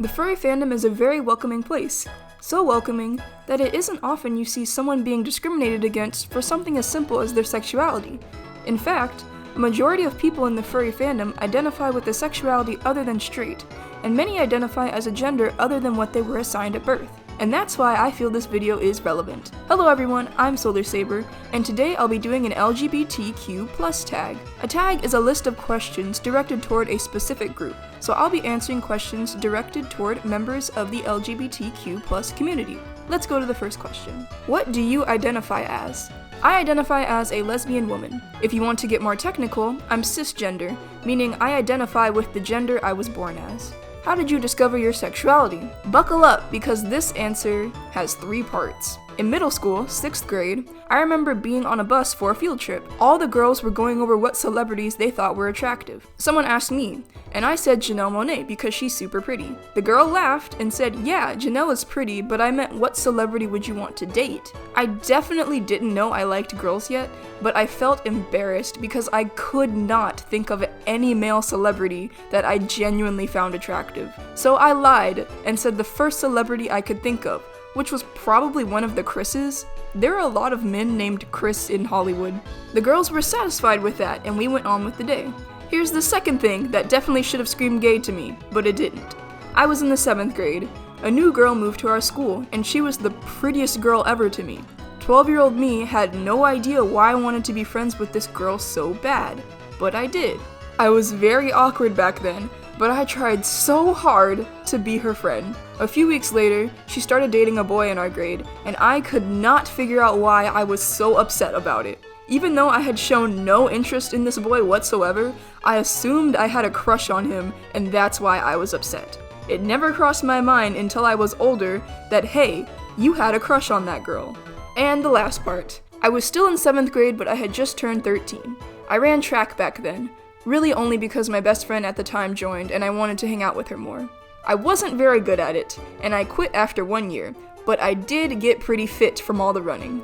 The furry fandom is a very welcoming place. So welcoming that it isn't often you see someone being discriminated against for something as simple as their sexuality. In fact, a majority of people in the furry fandom identify with a sexuality other than straight, and many identify as a gender other than what they were assigned at birth. And that's why I feel this video is relevant. Hello everyone, I'm Solar Saber, and today I'll be doing an LGBTQ+ tag. A tag is a list of questions directed toward a specific group, so I'll be answering questions directed toward members of the LGBTQ+ community. Let's go to the first question. What do you identify as? I identify as a lesbian woman. If you want to get more technical, I'm cisgender, meaning I identify with the gender I was born as. How did you discover your sexuality? Buckle up, because this answer has 3 parts. In middle school, 6th grade, I remember being on a bus for a field trip. All the girls were going over what celebrities they thought were attractive. Someone asked me, and I said Janelle Monáe because she's super pretty. The girl laughed and said, yeah, Janelle is pretty, but I meant what celebrity would you want to date? I definitely didn't know I liked girls yet, but I felt embarrassed because I could not think of any male celebrity that I genuinely found attractive. So I lied and said the first celebrity I could think of, which was probably one of the Chris's. There are a lot of men named Chris in Hollywood. The girls were satisfied with that, and we went on with the day. Here's the second thing that definitely should have screamed gay to me, but it didn't. I was in the 7th grade. A new girl moved to our school, and she was the prettiest girl ever to me. 12-year-old me had no idea why I wanted to be friends with this girl so bad, but I did. I was very awkward back then, but I tried so hard to be her friend. A few weeks later, she started dating a boy in our grade, and I could not figure out why I was so upset about it. Even though I had shown no interest in this boy whatsoever, I assumed I had a crush on him, and that's why I was upset. It never crossed my mind until I was older that, hey, you had a crush on that girl. And the last part. I was still in 7th grade, but I had just turned 13. I ran track back then, really only because my best friend at the time joined and I wanted to hang out with her more. I wasn't very good at it, and I quit after 1 year, but I did get pretty fit from all the running.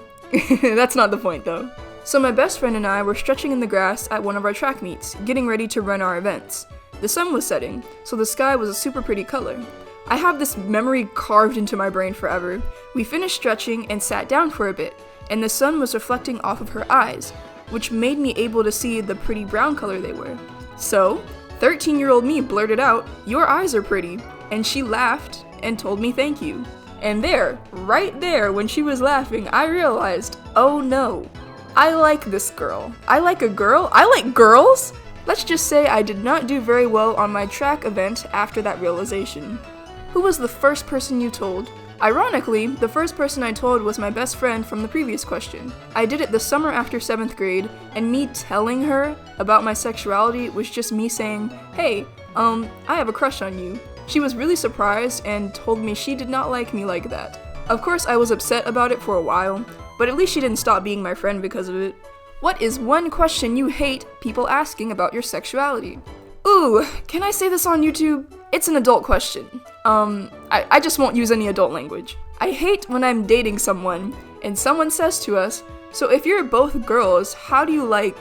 That's not the point though. So my best friend and I were stretching in the grass at one of our track meets, getting ready to run our events. The sun was setting, so the sky was a super pretty color. I have this memory carved into my brain forever. We finished stretching and sat down for a bit, and the sun was reflecting off of her eyes, which made me able to see the pretty brown color they were. So, 13-year-old me blurted out, "Your eyes are pretty," and she laughed and told me thank you. And there, right there when she was laughing, I realized, oh no, I like this girl. I like a girl? I like girls? Let's just say I did not do very well on my track event after that realization. Who was the first person you told? Ironically, the first person I told was my best friend from the previous question. I did it the summer after 7th grade, and me telling her about my sexuality was just me saying, hey, I have a crush on you. She was really surprised and told me she did not like me like that. Of course, I was upset about it for a while, but at least she didn't stop being my friend because of it. What is one question you hate people asking about your sexuality? Ooh, can I say this on YouTube? It's an adult question. I just won't use any adult language. I hate when I'm dating someone and someone says to us, so if you're both girls, how do you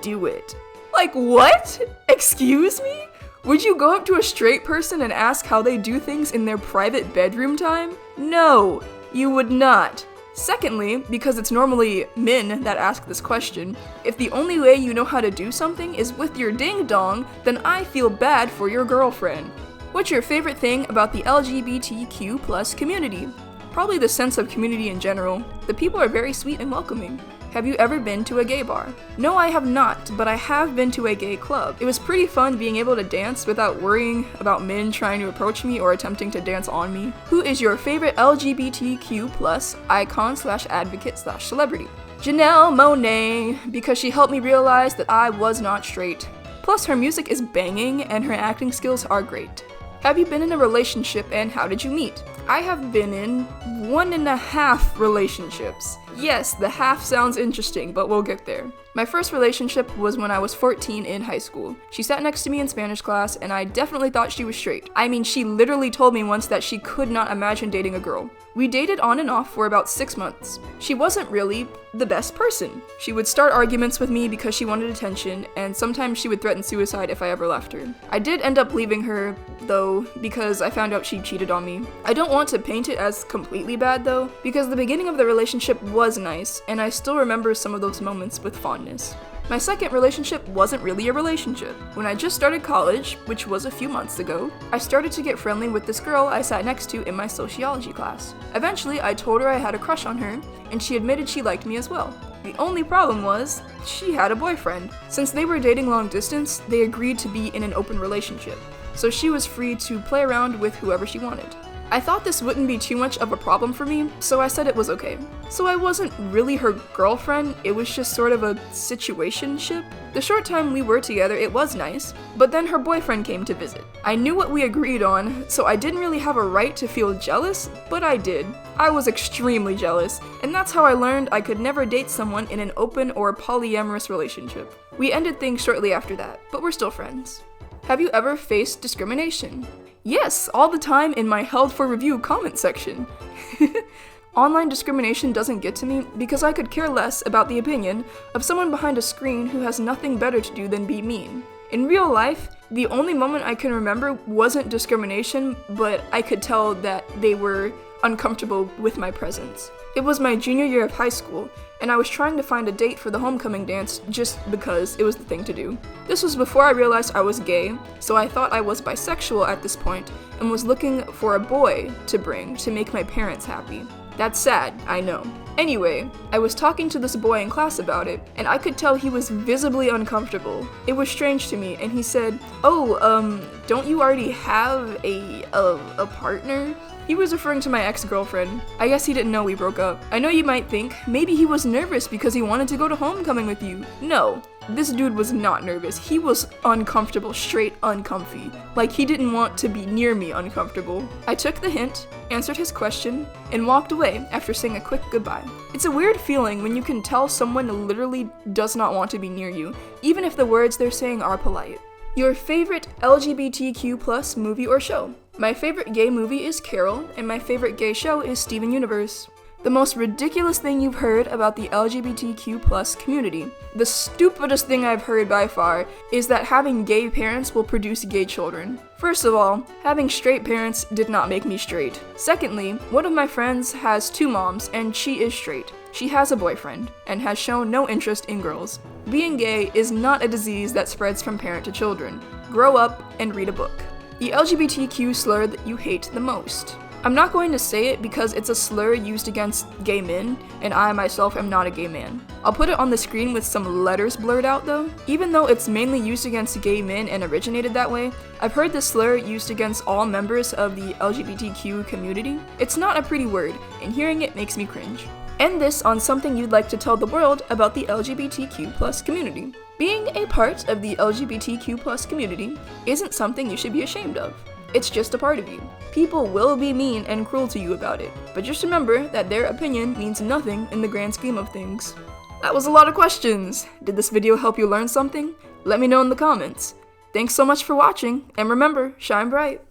do it? Like what? Excuse me? Would you go up to a straight person and ask how they do things in their private bedroom time? No, you would not. Secondly, because it's normally men that ask this question, if the only way you know how to do something is with your ding-dong, then I feel bad for your girlfriend. What's your favorite thing about the LGBTQ+ community? Probably the sense of community in general. The people are very sweet and welcoming. Have you ever been to a gay bar? No, I have not, but I have been to a gay club. It was pretty fun being able to dance without worrying about men trying to approach me or attempting to dance on me. Who is your favorite LGBTQ+ icon/advocate/celebrity? Janelle Monáe, because she helped me realize that I was not straight. Plus, her music is banging and her acting skills are great. Have you been in a relationship and how did you meet? I have been in 1.5 relationships. Yes, the half sounds interesting, but we'll get there. My first relationship was when I was 14 in high school. She sat next to me in Spanish class, and I definitely thought she was straight. I mean, she literally told me once that she could not imagine dating a girl. We dated on and off for about 6 months. She wasn't really the best person. She would start arguments with me because she wanted attention, and sometimes she would threaten suicide if I ever left her. I did end up leaving her, though, because I found out she cheated on me. I don't want to paint it as completely bad, though, because the beginning of the relationship was nice, and I still remember some of those moments with fondness. My second relationship wasn't really a relationship. When I just started college, which was a few months ago, I started to get friendly with this girl I sat next to in my sociology class. Eventually, I told her I had a crush on her, and she admitted she liked me as well. The only problem was, she had a boyfriend. Since they were dating long distance, they agreed to be in an open relationship, so she was free to play around with whoever she wanted. I thought this wouldn't be too much of a problem for me, so I said it was okay. So I wasn't really her girlfriend, it was just sort of a situationship. The short time we were together, it was nice, but then her boyfriend came to visit. I knew what we agreed on, so I didn't really have a right to feel jealous, but I did. I was extremely jealous, and that's how I learned I could never date someone in an open or polyamorous relationship. We ended things shortly after that, but we're still friends. Have you ever faced discrimination? Yes, all the time in my held for review comment section. Online discrimination doesn't get to me because I could care less about the opinion of someone behind a screen who has nothing better to do than be mean. In real life, the only moment I can remember wasn't discrimination, but I could tell that they were uncomfortable with my presence. It was my junior year of high school, and I was trying to find a date for the homecoming dance just because it was the thing to do. This was before I realized I was gay, so I thought I was bisexual at this point and was looking for a boy to bring to make my parents happy. That's sad, I know. Anyway, I was talking to this boy in class about it, and I could tell he was visibly uncomfortable. It was strange to me, and he said, don't you already have a partner? He was referring to my ex-girlfriend. I guess he didn't know we broke up. I know you might think, maybe he was nervous because he wanted to go to homecoming with you. No, this dude was not nervous. He was uncomfortable, straight uncomfy. Like he didn't want to be near me uncomfortable. I took the hint, answered his question, and walked away after saying a quick goodbye. It's a weird feeling when you can tell someone literally does not want to be near you, even if the words they're saying are polite. Your favorite LGBTQ+ movie or show? My favorite gay movie is Carol, and my favorite gay show is Steven Universe. The most ridiculous thing you've heard about the LGBTQ+ community. The stupidest thing I've heard by far is that having gay parents will produce gay children. First of all, having straight parents did not make me straight. Secondly, one of my friends has 2 moms, and she is straight. She has a boyfriend, and has shown no interest in girls. Being gay is not a disease that spreads from parent to children. Grow up and read a book. The LGBTQ slur that you hate the most. I'm not going to say it because it's a slur used against gay men, and I myself am not a gay man. I'll put it on the screen with some letters blurred out though. Even though it's mainly used against gay men and originated that way, I've heard this slur used against all members of the LGBTQ community. It's not a pretty word, and hearing it makes me cringe. End this on something you'd like to tell the world about the LGBTQ+ community. Being a part of the LGBTQ+ community isn't something you should be ashamed of. It's just a part of you. People will be mean and cruel to you about it, but just remember that their opinion means nothing in the grand scheme of things. That was a lot of questions. Did this video help you learn something? Let me know in the comments. Thanks so much for watching, and remember, shine bright.